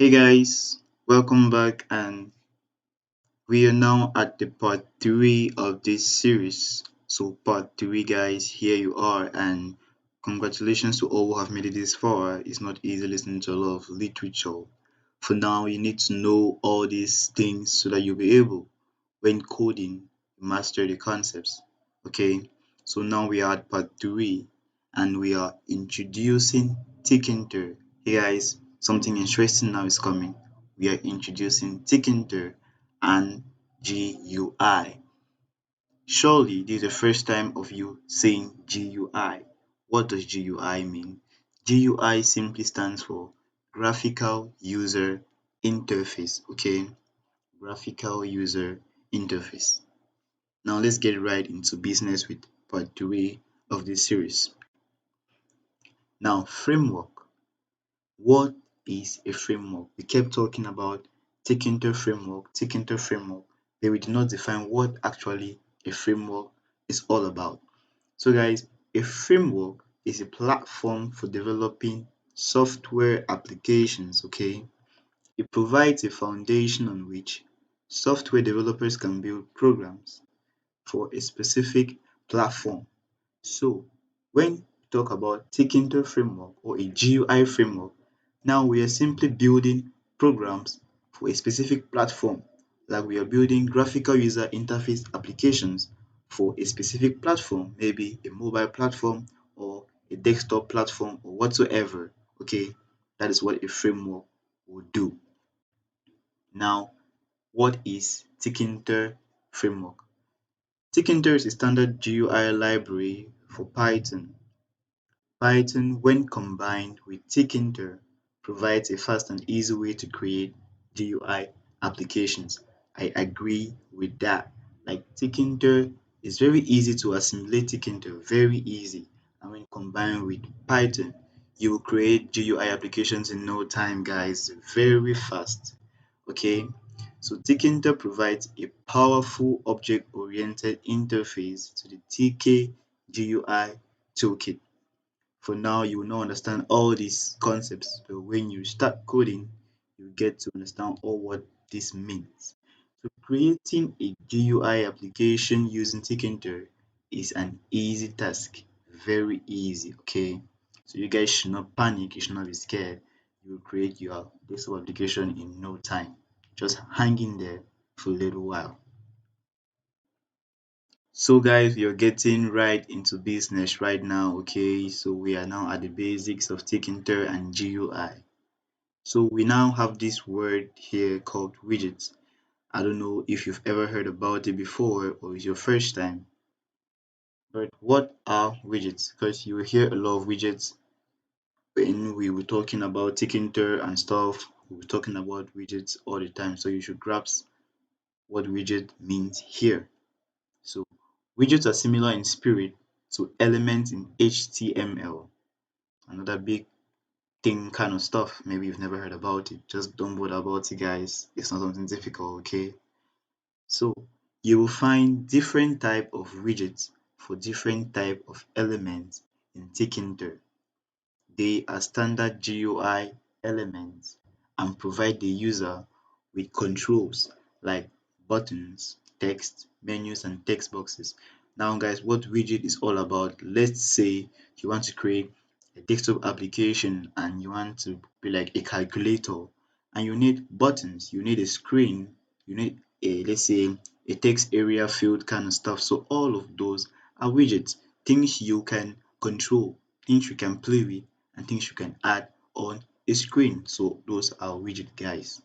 Hey guys, welcome back, and we are now at the part 3 of this series. So, part 3, guys, here you are, and congratulations to all who have made it this far. It's not easy listening to a lot of literature. For now, you need to know all these things so that you'll be able, when coding, master the concepts. Okay, so now we are at part 3, and we are introducing Tkinter. Hey guys, something interesting now is coming. We are introducing Tkinter and GUI. Surely this is the first time of you saying GUI. What does GUI mean? GUI simply stands for Graphical User Interface. Okay, Graphical User Interface. Now let's get right into business with part 3 of this series. Now, framework. What is a framework? We kept talking about Tkinter Framework, but we did not define what actually a framework is all about. So guys, a framework is a platform for developing software applications, okay? It provides a foundation on which software developers can build programs for a specific platform. So when we talk about Tkinter Framework or a GUI framework, now we are simply building programs for a specific platform, like we are building graphical user interface applications for a specific platform, maybe a mobile platform or a desktop platform or whatsoever. Okay, that is what a framework will do. Now, what is Tkinter Framework? Tkinter is a standard GUI library for Python. Python, when combined with Tkinter, provides a fast and easy way to create GUI applications. I agree with that. Like Tkinter is very easy to assimilate Tkinter, very easy. And when combined with Python, you will create GUI applications in no time, guys, very fast. Okay, so Tkinter provides a powerful object-oriented interface to the TK GUI toolkit. For now, you will not understand all these concepts, but when you start coding, you get to understand all what this means. So creating a GUI application using Tkinter is an easy task, very easy, okay? So you guys should not panic, you should not be scared. You will create your desktop application in no time. Just hang in there for a little while. So guys, we are getting right into business right now, okay? So we are now at the basics of Tkinter and GUI. So we now have this word here called widgets. I don't know if you've ever heard about it before or it's your first time, but what are widgets? Because you will hear a lot of widgets when we were talking about Tkinter and stuff. We were talking about widgets all the time, so you should grasp what widget means here. So widgets are similar in spirit to elements in HTML. Another big thing kind of stuff. Maybe you've never heard about it. Just don't bother about it, guys. It's not something difficult, okay? So you will find different type of widgets for different type of elements in Tkinter. They are standard GUI elements and provide the user with controls like buttons, text, menus, and text boxes. Now, guys, what widget is all about? Let's say you want to create a desktop application and you want to be like a calculator, and you need buttons, you need a screen, you need a, let's say, a text area field kind of stuff. So all of those are widgets, things you can control, things you can play with, and things you can add on a screen. So those are widget, guys.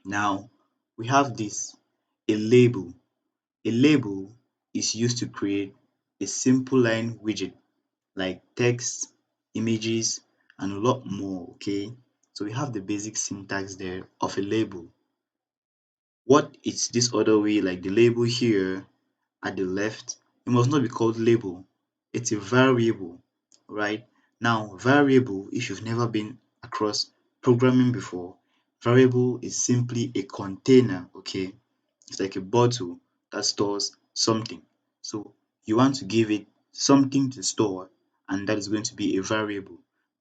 Now we have this, a label. A label is used to create a simple line widget like text, images, and a lot more. Okay, so we have the basic syntax there of a label. What is this other way, like the label here at the left? It must not be called label, it's a variable, right? Now variable, if you've never been across programming before, variable is simply a container. Okay, it's like a bottle that stores something. So you want to give it something to store, and that is going to be a variable.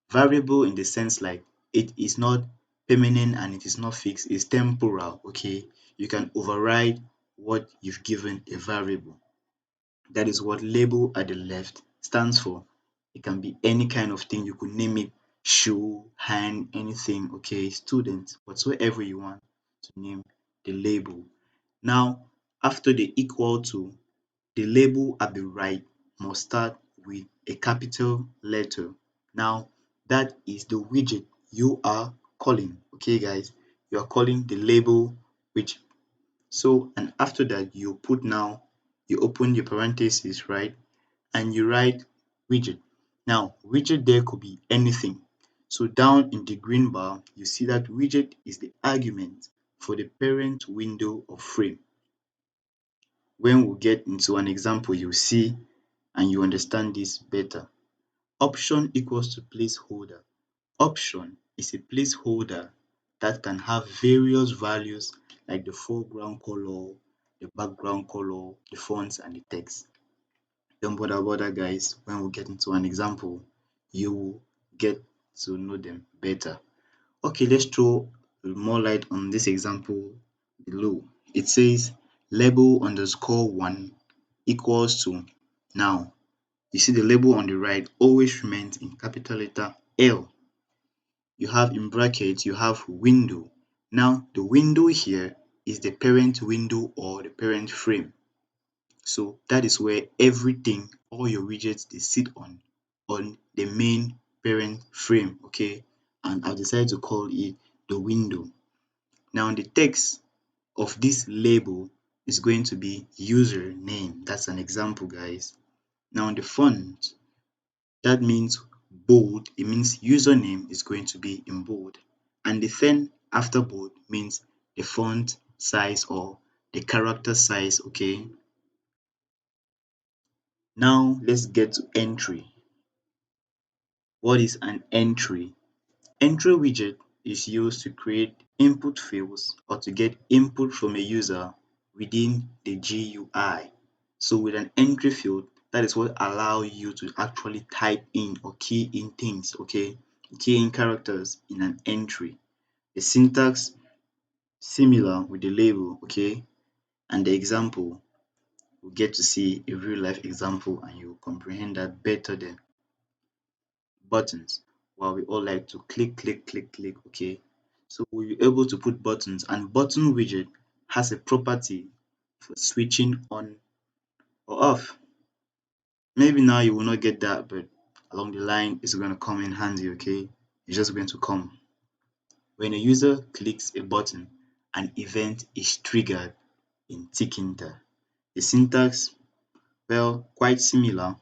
Variable in the sense like it is not permanent and it is not fixed, is temporal. Okay, you can override what you've given a variable. That is what label at the left stands for. It can be any kind of thing. You could name it shoe, hand, anything. Okay, student, whatsoever you want to name the label. Now, after the equal to, the label at the right must start with a capital letter. Now, that is the widget you are calling. Okay, guys, you are calling the label widget. So, and after that, you put now, you open your parentheses, right? And you write widget. Now, widget there could be anything. So down in the green bar, you see that widget is the argument for the parent window or frame. When we get into an example, you see and you understand this better. Option equals to placeholder. Option is a placeholder that can have various values like the foreground color, the background color, the fonts, and the text. Don't bother about that, guys. When we get into an example, you will get to know them better. Okay, let's throw more light on this example below. It says label underscore one equals to. Now, you see the label on the right always remains in capital letter L. You have in brackets, you have window. Now, the window here is the parent window or the parent frame. So that is where everything, all your widgets, they sit on the main parent frame. Okay, and I've decided to call it the window. Now the text of this label is going to be username. That's an example, guys. Now the font, that means bold. It means username is going to be in bold, and the then after bold means the font size or the character size. Okay, now let's get to entry. What is an entry? Entry widget is used to create input fields or to get input from a user within the GUI. So with an entry field, that is what allows you to actually type in or key in things, okay? Key in characters in an entry. The syntax similar with the label, okay? And the example, we'll get to see a real life example and you'll comprehend that better than buttons. While we all like to click, click, click, click, okay? So we'll be able to put buttons, and button widget has a property for switching on or off. Maybe now you will not get that, but along the line it's going to come in handy, okay? It's just going to come. When a user clicks a button, an event is triggered in Tkinter. The syntax, well, quite similar.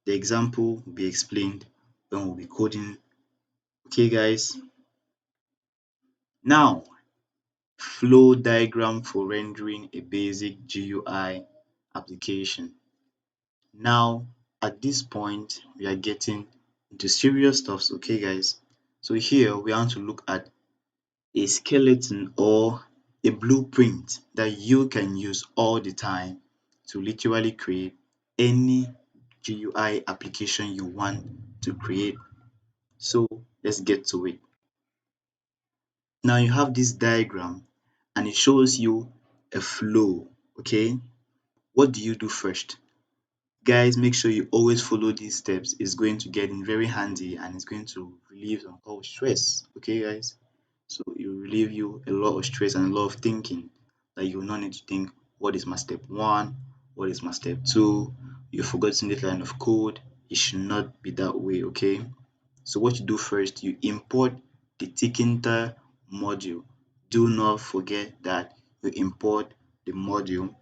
The example will be explained when we'll be coding. Okay, guys. Now, flow diagram for rendering a basic GUI application. Now, at this point, we are getting into serious stuffs, okay, guys? So here we want to look at a skeleton or a blueprint that you can use all the time to literally create any GUI application you want to create. So let's get to it. Now you have this diagram and it shows you a flow, okay? What do you do first? Guys, make sure you always follow these steps. It's going to get in very handy and it's going to relieve some called stress, okay, guys? So it will relieve you a lot of stress and a lot of thinking that you will not need to think, what is my step one? What is my step two? You've forgotten this line of code. It should not be that way, okay? So what you do first, you import the Tkinter module. Do not forget that you import the module.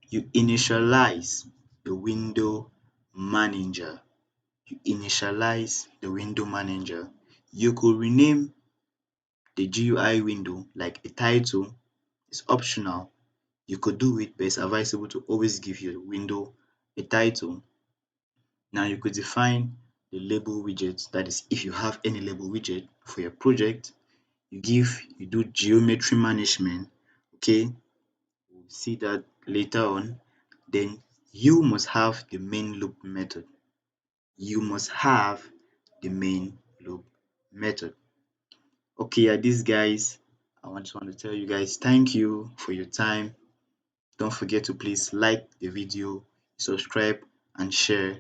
You initialize the window manager. You initialize the window manager. You could rename the GUI window like a title. It's optional. You could do it, but it's advisable to always give your window a title. Now you could define the label widget. That is, if you have any label widget for your project, you do geometry management. Okay, we'll see that later on. Then you must have the main loop method. You must have the main loop method. Okay, at this guys, just want to tell you guys thank you for your time. Don't forget to please like the video, subscribe and share,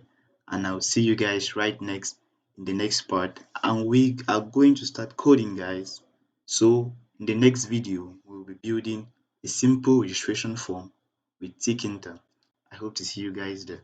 and I'll see you guys right next in the next part, and we are going to start coding guys. So in the next video we'll be building a simple registration form with Tkinter. I hope to see you guys there.